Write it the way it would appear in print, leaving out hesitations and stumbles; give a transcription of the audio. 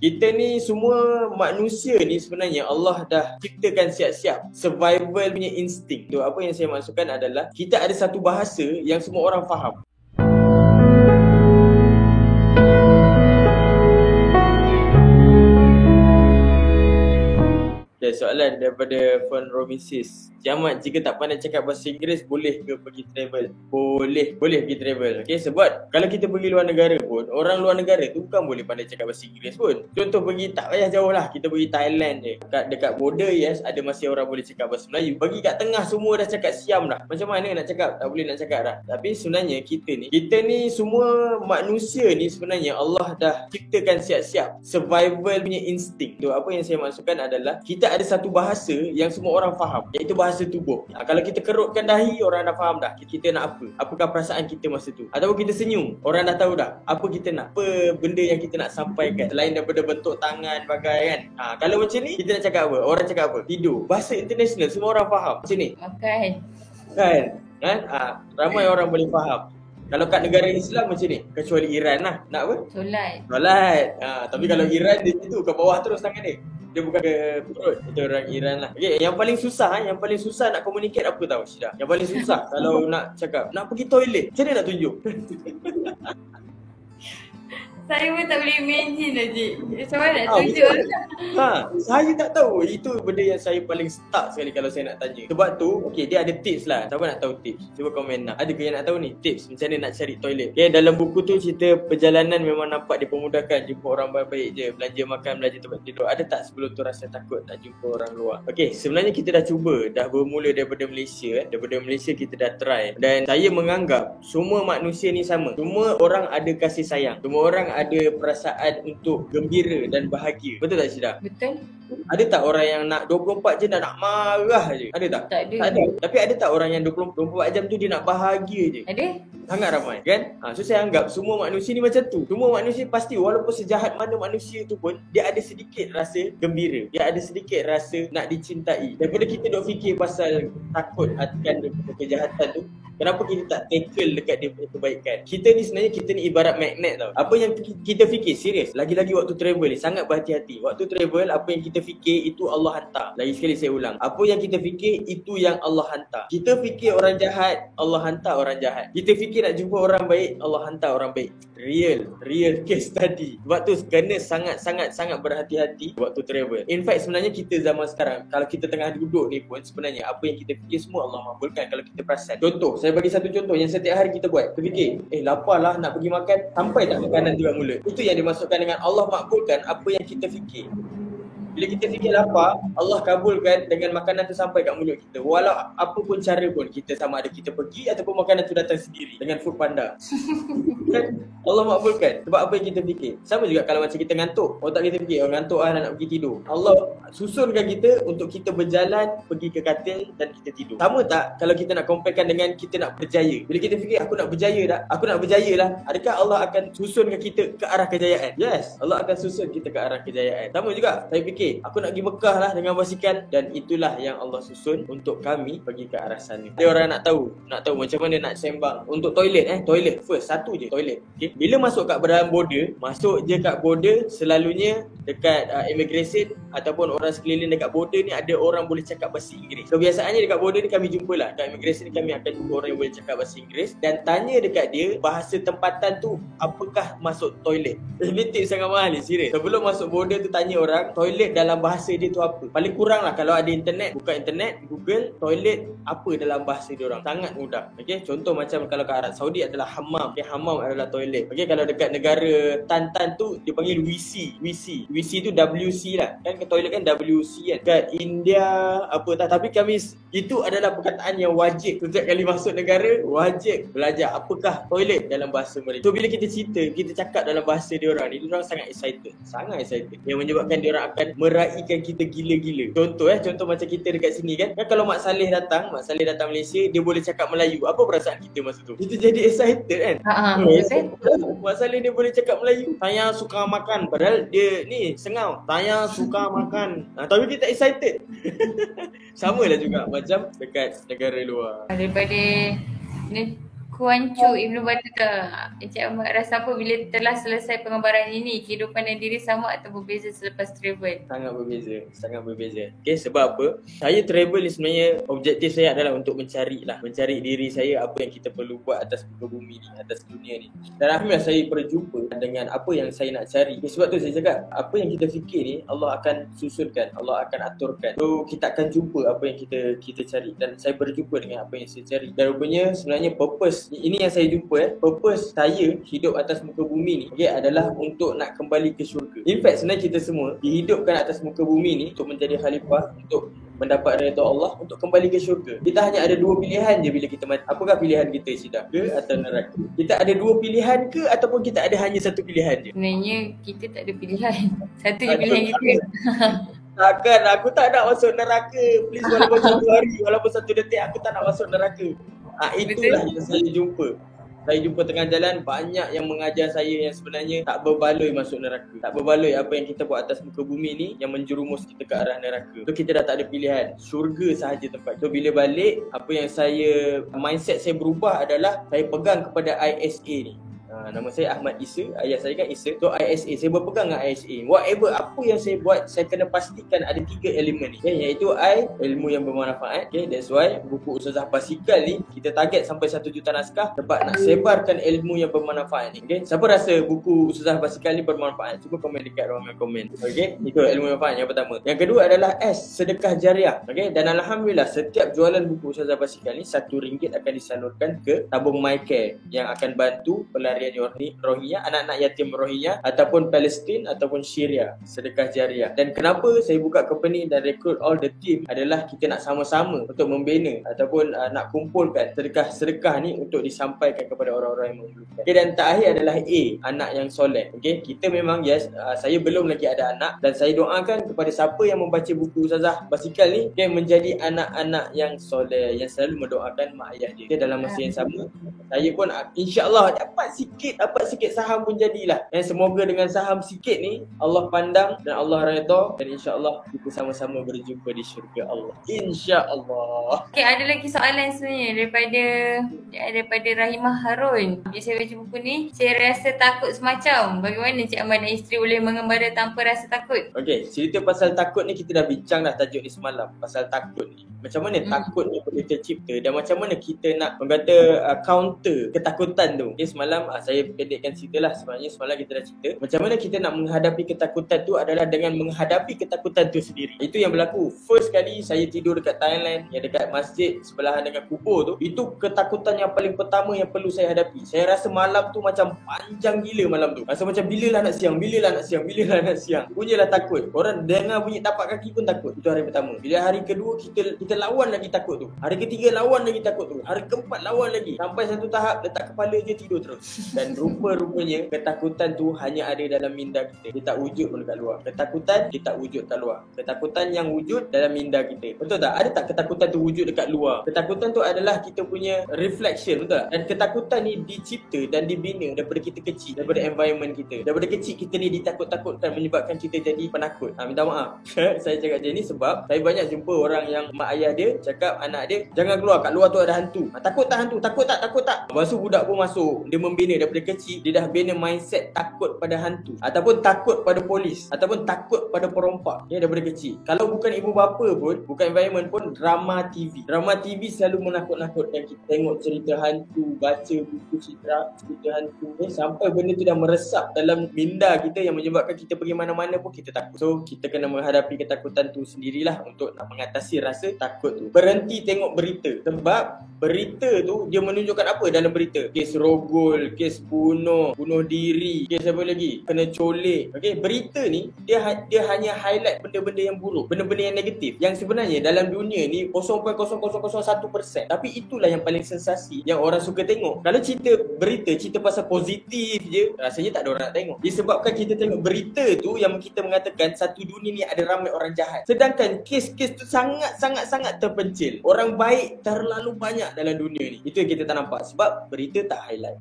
Kita ni semua manusia ni sebenarnya Allah dah ciptakan siap-siap. Survival punya insting tu, apa yang saya maksudkan adalah kita ada satu bahasa yang semua orang faham. Okay, soalan daripada Fon Romisis. Kiamat jika tak pandai cakap bahasa Inggeris, boleh ke pergi travel? Boleh pergi travel. Okay, sebab kalau kita pergi luar negara pun, orang luar negara tu bukan boleh pandai cakap bahasa Inggeris pun. Contoh pergi, tak payah jauh lah, kita pergi Thailand je. Dekat border, yes, ada masih orang boleh cakap bahasa Melayu. Pergi kat tengah semua dah cakap Siam dah. Macam mana nak cakap? Tak boleh nak cakap dah. Tapi sebenarnya kita ni semua manusia ni sebenarnya Allah dah ciptakan siap-siap. Survival punya insting tu, apa yang saya maksudkan adalah kita ada satu bahasa yang semua orang faham, iaitu bahasa tubuh. Kalau kita kerutkan dahi, orang dah faham dah kita nak apa, apakah perasaan kita masa tu. Ataupun kita senyum, orang dah tahu dah apa kita nak, apa benda yang kita nak sampaikan selain daripada bentuk tangan, bagai kan. Kalau macam ni, kita nak cakap apa? Orang cakap apa? Tidur. Bahasa international, semua orang faham macam ni. Makan. Kan? Ramai orang boleh faham. Kalau kat negara Islam macam ni, kecuali Iran lah. Nak apa? Solat. Tapi kalau Iran dia situ ke bawah terus tangan dia. Dia bukan ke perut. Itu orang Iran lah. Okay, yang paling susah nak communicate apa tahu Syida? Yang paling susah kalau nak cakap, nak pergi toilet, macam mana nak tunjuk? Saya pun tak boleh imagine lah cik. Macam mana nak tunjuk? Saya tak tahu. Itu benda yang saya paling stuck sekali kalau saya nak tanya. Sebab tu, okay, dia ada tips lah. Siapa nak tahu tips? Cuba komen lah. Ada ke yang nak tahu ni? Tips macam mana nak cari toilet. Okay, dalam buku tu cerita perjalanan memang nampak dipermudahkan. Jumpa orang baik-baik je. Belanja makan, belanja tempat tidur. Ada tak sebelum tu rasa takut tak jumpa orang luar? Okay, sebenarnya kita dah cuba. Dah bermula daripada Malaysia. Daripada Malaysia kita dah try. Dan saya menganggap semua manusia ni sama. Semua orang ada kasih sayang. Semua orang ada perasaan untuk gembira dan bahagia. Betul tak Syida? Betul. Ada tak orang yang nak 24 je nak marah je? Ada tak? Tak ada. Tapi ada tak orang yang 24 jam tu dia nak bahagia je? Ada. Sangat ramai kan? So saya anggap semua manusia ni macam tu. Semua manusia pasti, walaupun sejahat mana manusia tu pun, dia ada sedikit rasa gembira. Dia ada sedikit rasa nak dicintai. Daripada kita duk fikir pasal takut akan kejahatan tu, kenapa kita tak tackle dekat dia punya kebaikan? Kita ni sebenarnya, kita ni ibarat magnet tau. Apa yang kita fikir, serius, lagi-lagi waktu travel ni, sangat berhati-hati. Waktu travel, apa yang kita fikir, itu Allah hantar. Lagi sekali saya ulang, apa yang kita fikir, itu yang Allah hantar. Kita fikir orang jahat, Allah hantar orang jahat. Kita fikir nak jumpa orang baik, Allah hantar orang baik. Real case study. Sebab tu kena sangat berhati-hati waktu travel. In fact, sebenarnya kita zaman sekarang, kalau kita tengah duduk ni pun, sebenarnya apa yang kita fikir semua Allah makbulkan kalau kita perasan. Contoh, saya bagi satu contoh yang setiap hari kita buat. Kita fikir, lapar lah nak pergi makan, sampai tak makanan juga mulut. Itu yang dimasukkan dengan Allah makbulkan apa yang kita fikir. Bila kita fikir lapar, Allah kabulkan dengan makanan tu sampai kat mulut kita. Walau apa pun cara pun, kita sama ada kita pergi ataupun makanan tu datang sendiri dengan Food Panda. Kan? Allah makbulkan sebab apa yang kita fikir. Sama juga kalau macam kita ngantuk, otak kita fikir, ngantuk nak pergi tidur. Allah susunkan kita untuk kita berjalan, pergi ke katil dan kita tidur. Sama tak kalau kita nak comparekan dengan kita nak berjaya? Bila kita fikir, aku nak berjaya lah. Adakah Allah akan susunkan kita ke arah kejayaan? Yes, Allah akan susun kita ke arah kejayaan. Sama juga, saya fikir, aku nak pergi Mekah lah dengan basikal, dan itulah yang Allah susun untuk kami pergi ke arah sana. Dia orang nak tahu macam mana nak sembang untuk toilet. Toilet first, satu je toilet. Okay? Bila masuk kat dalam border, masuk je kat border, selalunya dekat immigration ataupun orang sekeliling dekat border ni ada orang boleh cakap bahasa Inggeris. Kebiasaannya dekat border ni kami jumpalah, kat immigration ni kami akan jumpa orang yang boleh cakap bahasa Inggeris dan tanya dekat dia bahasa tempatan tu apakah masuk toilet. Ini tips sangat mahal ni, serius. Sebelum masuk border tu tanya orang toilet dalam bahasa dia tu apa. Paling kurang lah kalau ada internet, buka internet, Google toilet apa dalam bahasa dia orang. Sangat mudah. Okay, contoh macam kalau kat Arab Saudi adalah hammam. Okay, hammam adalah toilet. Okay, kalau dekat negara Tan tu dia panggil WC tu WC lah. Kan ke toilet kan WC kan. Kat India apa tak, tapi kami itu adalah perkataan yang wajib. Setiap kali masuk negara wajib belajar apakah toilet dalam bahasa mereka. So bila kita cerita, kita cakap dalam bahasa dia orang ni, dia orang sangat excited. Yang menyebabkan dia orang akan meraihkan kita gila-gila. Contoh macam kita dekat sini kan kalau Mak Saleh datang Malaysia, dia boleh cakap Melayu. Apa perasaan kita masa tu? Kita jadi excited kan? Mak Saleh dia boleh cakap Melayu. Saya suka makan. Padahal dia ni sengau. Saya suka makan. Tapi kita excited. Sama lah juga macam dekat negara luar. Daripada ni Kuancu Ibnu Battuta. Encik Ahmad rasa apa bila telah selesai penggambaran ini? Kehidupan dan diri sama atau berbeza selepas travel? Sangat berbeza, sangat berbeza. Okay, sebab apa? Saya travel ni sebenarnya objektif saya adalah untuk mencari diri saya, apa yang kita perlu buat atas muka bumi ni, atas dunia ni. Dan alhamdulillah saya berjumpa dengan apa yang saya nak cari. Okay, sebab tu saya cakap, apa yang kita fikir ni Allah akan susunkan, Allah akan aturkan. So kita akan jumpa apa yang kita cari, dan saya berjumpa dengan apa yang saya cari. Dan rupanya sebenarnya purpose ini yang saya jumpa, purpose saya hidup atas muka bumi ni, okay, adalah untuk nak kembali ke syurga. In fact sebenarnya kita semua dihidupkan atas muka bumi ni untuk menjadi khalifah, untuk mendapat redha Allah, untuk kembali ke syurga. Kita hanya ada dua pilihan je bila kita mati. Apakah pilihan kita, syurga atau neraka? Kita ada dua pilihan ke ataupun kita ada hanya satu pilihan je? Sebenarnya kita tak ada pilihan. Satu je pilihan kita. Takkan, aku tak nak masuk neraka. Please, walaupun satu hari, walaupun satu detik, aku tak nak masuk neraka. Itulah yang saya jumpa. Saya jumpa tengah jalan banyak yang mengajar saya yang sebenarnya tak berbaloi masuk neraka. Tak berbaloi apa yang kita buat atas muka bumi ni yang menjerumus kita ke arah neraka. So kita dah tak ada pilihan. Syurga sahaja tempat. So bila balik, apa yang mindset saya berubah adalah saya pegang kepada ISA ni. Nama saya Ahmad Isa, ayah saya kan Isa. So ISA, saya berpegang dengan ISA. Whatever apa yang saya buat, saya kena pastikan ada 3 elemen ni, okay? Iaitu ilmu yang bermanfaat, okay? That's why buku Ustazah Basikal ni kita target sampai 1 juta naskah sebab nak sebarkan ilmu yang bermanfaat ni, okay? Siapa rasa buku Ustazah Basikal ni bermanfaat? Cuba komen dekat ruangan komen, okay? Itu ilmu manfaat yang pertama. Yang kedua adalah sedekah jariah, okay? Dan alhamdulillah setiap jualan buku Ustazah Basikal ni RM1 akan disalurkan ke tabung MyCare yang akan bantu pelarian Rohingya, anak-anak yatim Rohingya ataupun Palestin ataupun Syria. Sedekah jariah. Dan kenapa saya buka company dan recruit all the team adalah kita nak sama-sama untuk membina ataupun nak kumpulkan sedekah ni untuk disampaikan kepada orang-orang yang memerlukan. Okay, dan terakhir adalah anak yang soleh. Okay, kita memang saya belum lagi ada anak, dan saya doakan kepada siapa yang membaca buku Ustazah Basikal ni, okay, menjadi anak-anak yang soleh, yang selalu mendoakan mak ayah dia. Okay, dalam masa yang sama, saya pun insya-Allah dapat sikit saham pun jadilah. Dan semoga dengan saham sikit ni Allah pandang dan Allah redha, dan insya-Allah kita sama-sama berjumpa di syurga Allah. Insya-Allah. Okay, ada lagi soalan sebenarnya daripada Rahimah Harun. Bila saya baca buku ni, saya rasa takut semacam. Bagaimana Cik Ahmad dan isteri boleh mengembara tanpa rasa takut? Okey, cerita pasal takut ni kita dah bincang dah tajuk ni semalam. Pasal takut ni, macam mana takut ni boleh tercipta, dan macam mana kita nak counter ketakutan tu. Okay, semalam saya pendekkan cerita lah. Sebenarnya semalam kita dah cerita macam mana kita nak menghadapi ketakutan tu adalah dengan menghadapi ketakutan tu sendiri. Itu yang berlaku. First kali saya tidur dekat Thailand, yang dekat masjid sebelahan dengan kubur tu, itu ketakutan yang paling pertama yang perlu saya hadapi. Saya rasa malam tu macam panjang gila malam tu. Rasa macam bila lah nak siang. Punyalah takut. Orang dengar bunyi tapak kaki pun takut. Itu hari pertama. Bila hari kedua kita lawan lagi takut tu. Hari ketiga lawan lagi takut tu. Hari keempat lawan lagi. Sampai satu tahap letak kepala je tidur terus. Dan rupa-rupanya ketakutan tu hanya ada dalam minda kita. Dia tak wujud pun dekat luar. Ketakutan dia tak wujud kat luar. Ketakutan yang wujud dalam minda kita. Betul tak? Ada tak ketakutan tu wujud dekat luar? Ketakutan tu adalah kita punya reflection, betul tak? Dan ketakutan ni dicipta dan dibina daripada kita kecil, daripada environment kita. Daripada kecil kita ni ditakut-takutkan menyebabkan kita jadi penakut. Minta maaf. Saya cakap macam ni sebab saya banyak jumpa orang yang mak ayah dia cakap anak dia jangan keluar, kat luar tu ada hantu. Takut tak hantu? Takut tak? Lepas tu budak pun masuk, dia membina daripada kecil, dia dah bina mindset takut pada hantu, ataupun takut pada polis, ataupun takut pada perompak, ya, daripada kecil. Kalau bukan ibu bapa pun, bukan environment pun, drama TV selalu menakut-nakutkan kita. Tengok cerita hantu, baca buku cerita hantu, sampai benda tu dah meresap dalam minda kita yang menyebabkan kita pergi mana-mana pun kita takut. So kita kena menghadapi ketakutan tu sendirilah untuk nak mengatasi rasa takut tu. Berhenti tengok berita, sebab berita tu dia menunjukkan apa dalam berita? Kes rogol, kes bunuh diri, kes apa lagi? Kena colek. Okey, berita ni dia hanya highlight benda-benda yang buruk, benda-benda yang negatif. Yang sebenarnya dalam dunia ni 0.0001%. Tapi itulah yang paling sensasi yang orang suka tengok. Kalau cerita pasal positif je, rasanya tak ada orang nak tengok. Disebabkan kita tengok berita tu yang kita mengatakan satu dunia ni ada ramai orang jahat. Sedangkan kes-kes tu sangat terpencil. Orang baik terlalu banyak dalam dunia ni. Itu yang kita tak nampak sebab berita tak highlight.